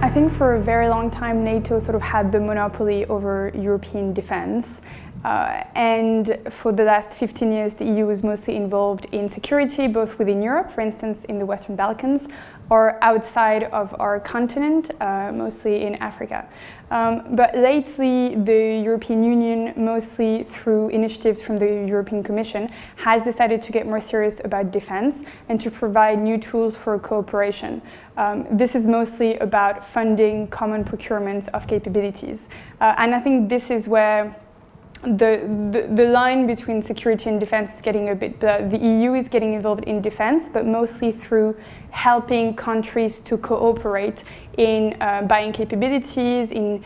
I think for a very long time NATO sort of had the monopoly over European defense. And for the last 15 years, the EU was mostly involved in security, both within Europe, for instance, in the Western Balkans, or outside of our continent, mostly in Africa. But lately, the European Union, mostly through initiatives from the European Commission, has decided to get more serious about defense and to provide new tools for cooperation. This is mostly about funding common procurements of capabilities. And I think this is where the line between security and defense is getting a bit blurred. The EU is getting involved in defense, but mostly through helping countries to cooperate in buying capabilities, in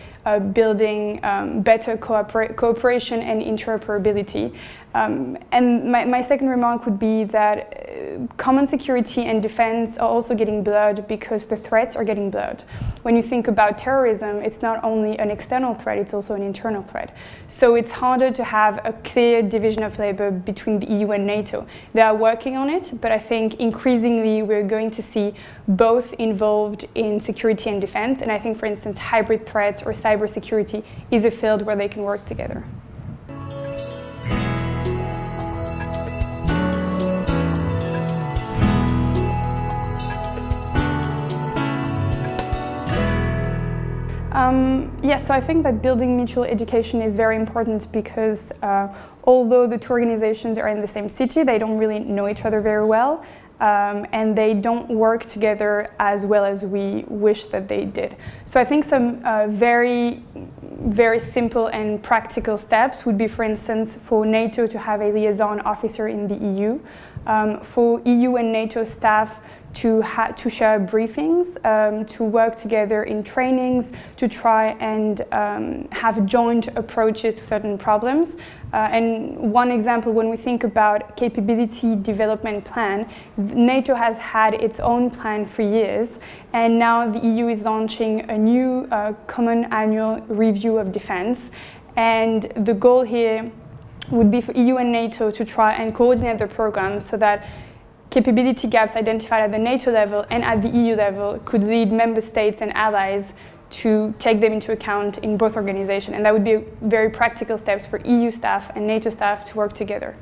building better cooperation and interoperability. And my second remark would be that common security and defense are also getting blurred because the threats are getting blurred. When you think about terrorism, it's not only an external threat, it's also an internal threat. So it's harder to have a clear division of labor between the EU and NATO. They are working on it, but I think increasingly we're going to see both involved in security and defense. And I think, for instance, hybrid threats or cybersecurity is a field where they can work together. Yes, so I think that building mutual education is very important because although the two organizations are in the same city, they don't really know each other very well. And they don't work together as well as we wish that they did. So I think some very simple and practical steps would be, for instance, for NATO to have a liaison officer in the EU, for EU and NATO staff to share briefings, to work together in trainings, to try and have joint approaches to certain problems. And one example, when we think about capability development plan, NATO has had its own plan for years, and now the EU is launching a new common annual review of defense. And the goal here would be for EU and NATO to try and coordinate the program so that capability gaps identified at the NATO level and at the EU level could lead member states and allies to take them into account in both organizations. And that would be very practical steps for EU staff and NATO staff to work together.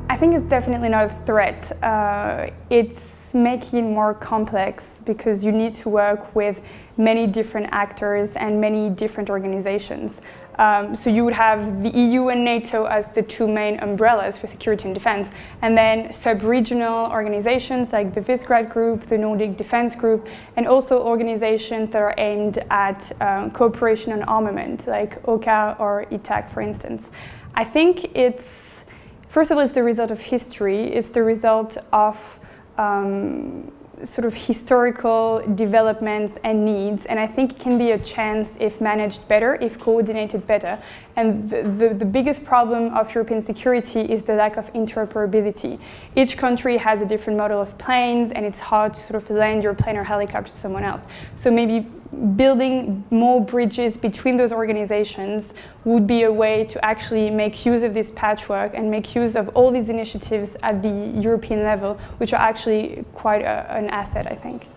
I think it's definitely not a threat. It's making it more complex because you need to work with many different actors and many different organizations. So you would have the EU and NATO as the two main umbrellas for security and defense, and then sub-regional organizations like the Visegrad Group, the Nordic Defense Group, and also organizations that are aimed at cooperation on armament, like OCA or ITAC, for instance. I think it's, first of all, it's the result of history. It's the result of sort of historical developments and needs, and I think it can be a chance if managed better, if coordinated better. And the biggest problem of European security is the lack of interoperability. Each country has a different model of planes, and it's hard to sort of land your plane or helicopter to someone else. So maybe building more bridges between those organizations would be a way to actually make use of this patchwork and make use of all these initiatives at the European level, which are actually quite an asset, I think.